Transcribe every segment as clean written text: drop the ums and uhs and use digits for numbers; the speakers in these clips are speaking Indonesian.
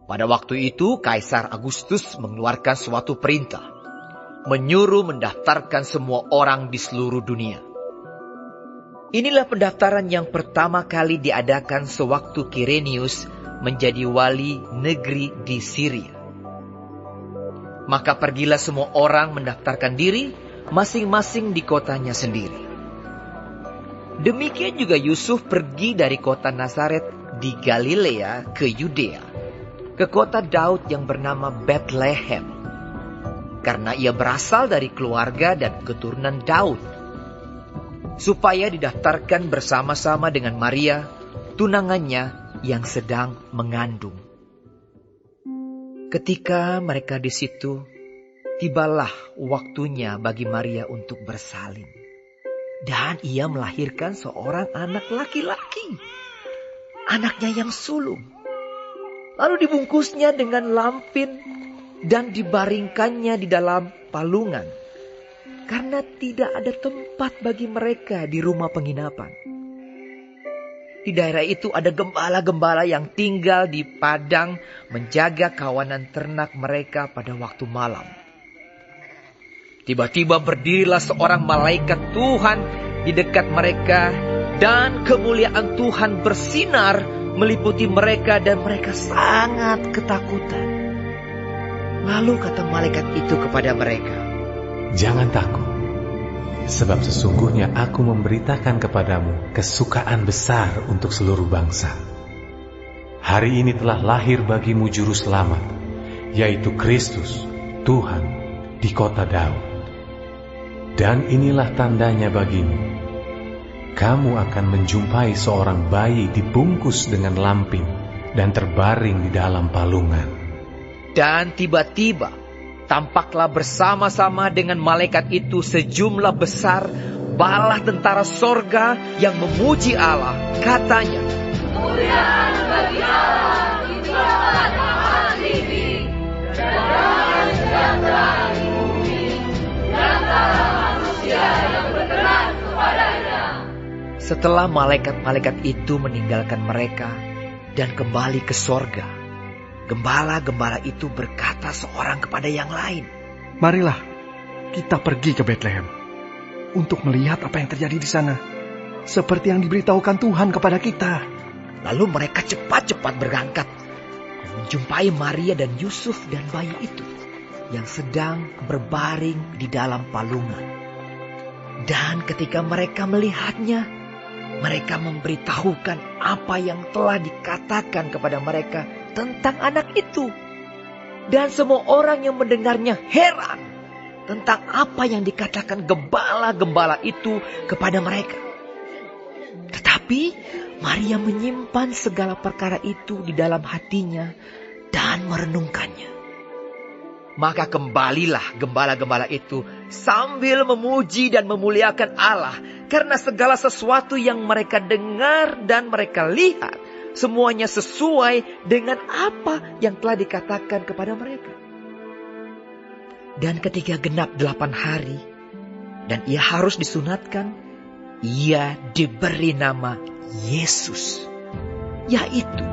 Pada waktu itu, Kaisar Agustus mengeluarkan suatu perintah, menyuruh mendaftarkan semua orang di seluruh dunia. Inilah pendaftaran yang pertama kali diadakan sewaktu Kirenius menjadi wali negeri di Syria. Maka pergilah semua orang mendaftarkan diri masing-masing di kotanya sendiri. Demikian juga Yusuf pergi dari kota Nazaret di Galilea ke Yudea, ke kota Daud yang bernama Bethlehem, karena ia berasal dari keluarga dan keturunan Daud, supaya didaftarkan bersama-sama dengan Maria, tunangannya yang sedang mengandung. Ketika mereka di situ, tibalah waktunya bagi Maria untuk bersalin. Dan ia melahirkan seorang anak laki-laki, anaknya yang sulung. Lalu dibungkusnya dengan lampin dan dibaringkannya di dalam palungan, karena tidak ada tempat bagi mereka di rumah penginapan. Di daerah itu ada gembala-gembala yang tinggal di padang menjaga kawanan ternak mereka pada waktu malam. Tiba-tiba berdirilah seorang malaikat Tuhan di dekat mereka, dan kemuliaan Tuhan bersinar meliputi mereka dan mereka sangat ketakutan. Lalu kata malaikat itu kepada mereka, "Jangan takut, sebab sesungguhnya aku memberitakan kepadamu kesukaan besar untuk seluruh bangsa. Hari ini telah lahir bagimu juru selamat, yaitu Kristus, Tuhan, di kota Daud. Dan inilah tandanya bagimu. Kamu akan menjumpai seorang bayi dibungkus dengan lampin dan terbaring di dalam palungan." Dan tiba-tiba tampaklah bersama-sama dengan malaikat itu sejumlah besar bala tentara sorga yang memuji Allah. Katanya, "Kemuliaan bagi Allah di tempat yang tinggi, dan damai sejahtera di bumi di antara manusia yang berkenan kepadanya." Setelah malaikat-malaikat itu meninggalkan mereka dan kembali ke sorga, gembala-gembala itu berkata seorang kepada yang lain, "Marilah kita pergi ke Bethlehem untuk melihat apa yang terjadi di sana, seperti yang diberitahukan Tuhan kepada kita." Lalu mereka cepat-cepat berangkat dan menjumpai Maria dan Yusuf dan bayi itu yang sedang berbaring di dalam palungan. Dan ketika mereka melihatnya, mereka memberitahukan apa yang telah dikatakan kepada mereka tentang anak itu. Dan semua orang yang mendengarnya heran tentang apa yang dikatakan gembala-gembala itu kepada mereka. Tetapi Maria menyimpan segala perkara itu di dalam hatinya dan merenungkannya. Maka kembalilah gembala-gembala itu sambil memuji dan memuliakan Allah, karena segala sesuatu yang mereka dengar dan mereka lihat semuanya sesuai dengan apa yang telah dikatakan kepada mereka. Dan ketika genap 8 hari dan ia harus disunatkan, ia diberi nama Yesus, yaitu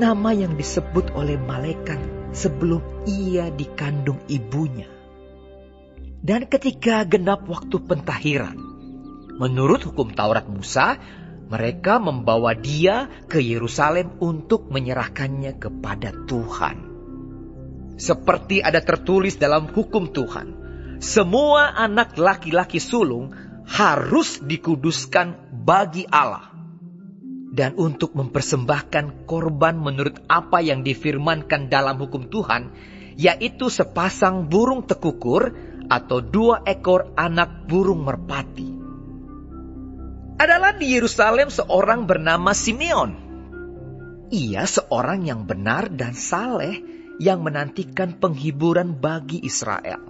nama yang disebut oleh malaikat sebelum ia dikandung ibunya. Dan ketika genap waktu pentahiran, menurut hukum Taurat Musa, mereka membawa dia ke Yerusalem untuk menyerahkannya kepada Tuhan. Seperti ada tertulis dalam hukum Tuhan, semua anak laki-laki sulung harus dikuduskan bagi Allah. Dan untuk mempersembahkan korban menurut apa yang difirmankan dalam hukum Tuhan, yaitu sepasang burung tekukur atau 2 ekor anak burung merpati. Adalah di Yerusalem seorang bernama Simeon. Ia seorang yang benar dan saleh yang menantikan penghiburan bagi Israel.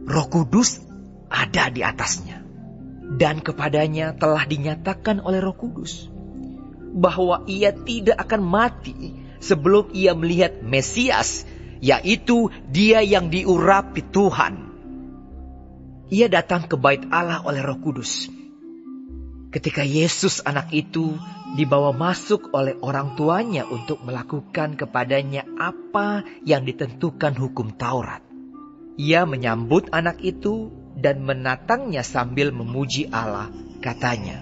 Roh Kudus ada di atasnya, dan kepadanya telah dinyatakan oleh Roh Kudus bahwa ia tidak akan mati sebelum ia melihat Mesias, yaitu dia yang diurapi Tuhan. Ia datang ke bait Allah oleh Roh Kudus. Ketika Yesus anak itu dibawa masuk oleh orang tuanya untuk melakukan kepadanya apa yang ditentukan hukum Taurat. Ia menyambut anak itu dan menatangnya sambil memuji Allah, katanya,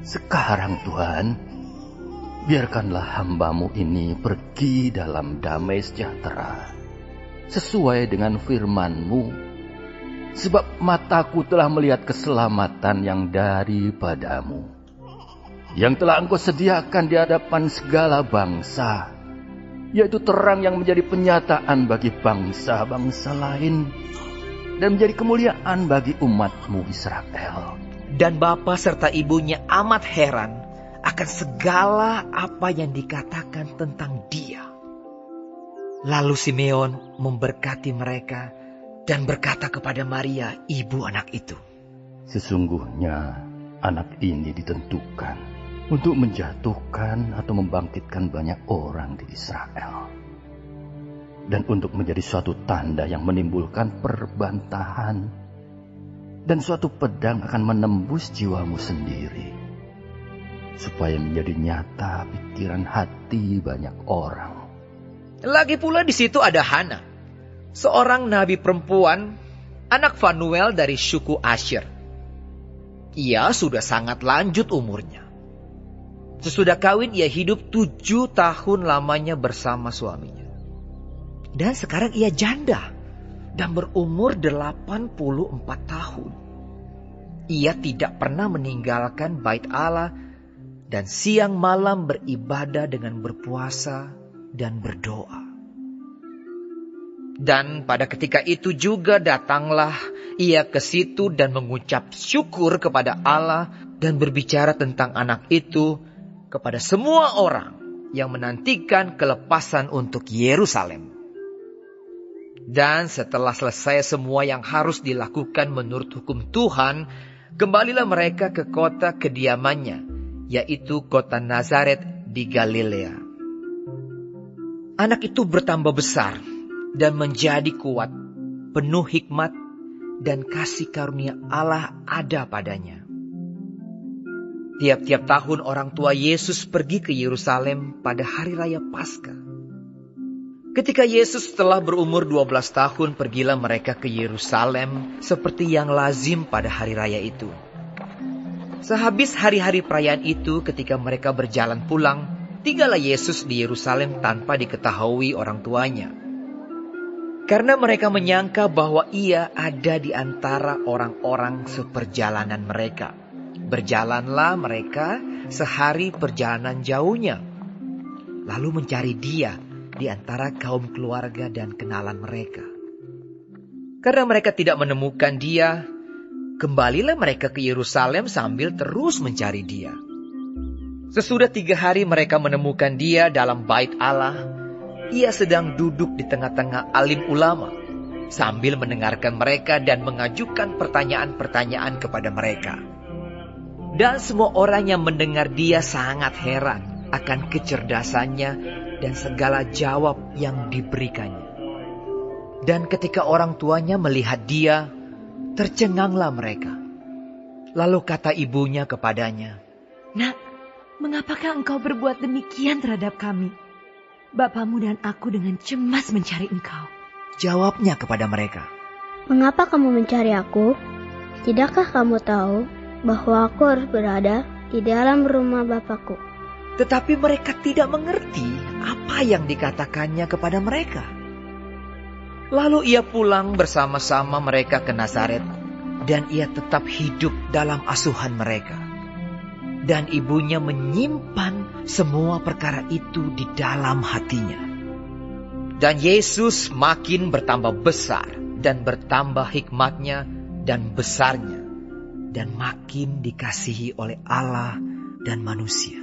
"Sekarang Tuhan, biarkanlah hamba-Mu ini pergi dalam damai sejahtera, sesuai dengan firman-Mu, sebab mataku telah melihat keselamatan yang daripada-Mu, yang telah Engkau sediakan di hadapan segala bangsa, yaitu terang yang menjadi penyataan bagi bangsa-bangsa lain, dan menjadi kemuliaan bagi umat-Mu Israel." Dan bapa serta ibunya amat heran akan segala apa yang dikatakan tentang dia. Lalu Simeon memberkati mereka dan berkata kepada Maria, ibu anak itu, "Sesungguhnya anak ini ditentukan untuk menjatuhkan atau membangkitkan banyak orang di Israel, dan untuk menjadi suatu tanda yang menimbulkan perbantahan, dan suatu pedang akan menembus jiwamu sendiri, supaya menjadi nyata pikiran hati banyak orang." Lagi pula di situ ada Hana, seorang nabi perempuan, anak Fanuel dari suku Asher. Ia sudah sangat lanjut umurnya. Sesudah kawin ia hidup 7 tahun lamanya bersama suaminya. Dan sekarang ia janda dan berumur 84 tahun. Ia tidak pernah meninggalkan bait Allah dan siang malam beribadah dengan berpuasa dan berdoa. Dan pada ketika itu juga datanglah ia ke situ dan mengucap syukur kepada Allah dan berbicara tentang anak itu kepada semua orang yang menantikan kelepasan untuk Yerusalem. Dan setelah selesai semua yang harus dilakukan menurut hukum Tuhan, kembalilah mereka ke kota kediamannya, yaitu kota Nazaret di Galilea. Anak itu bertambah besar dan menjadi kuat, penuh hikmat, dan kasih karunia Allah ada padanya. Tiap-tiap tahun orang tua Yesus pergi ke Yerusalem pada hari raya Paskah. Ketika Yesus telah berumur 12 tahun, pergilah mereka ke Yerusalem seperti yang lazim pada hari raya itu. Sehabis hari-hari perayaan itu, ketika mereka berjalan pulang, tinggallah Yesus di Yerusalem tanpa diketahui orang tuanya. Karena mereka menyangka bahwa ia ada di antara orang-orang seperjalanan mereka. Berjalanlah mereka sehari perjalanan jauhnya, lalu mencari dia di antara kaum keluarga dan kenalan mereka. Karena mereka tidak menemukan dia, kembalilah mereka ke Yerusalem sambil terus mencari dia. Sesudah 3 hari mereka menemukan dia dalam bait Allah. Ia sedang duduk di tengah-tengah alim ulama, sambil mendengarkan mereka dan mengajukan pertanyaan-pertanyaan kepada mereka. Dan semua orang yang mendengar dia sangat heran akan kecerdasannya dan segala jawab yang diberikannya. Dan ketika orang tuanya melihat dia, tercenganglah mereka. Lalu kata ibunya kepadanya, "Nak, mengapakah engkau berbuat demikian terhadap kami? Bapamu dan aku dengan cemas mencari engkau." Jawabnya kepada mereka, "Mengapa kamu mencari aku? Tidakkah kamu tahu bahwa aku harus berada di dalam rumah Bapakku?" Tetapi mereka tidak mengerti apa yang dikatakannya kepada mereka. Lalu ia pulang bersama-sama mereka ke Nazaret, dan ia tetap hidup dalam asuhan mereka. Dan ibunya menyimpan semua perkara itu di dalam hatinya. Dan Yesus makin bertambah besar dan bertambah hikmatnya dan besarnya, dan makin dikasihi oleh Allah dan manusia.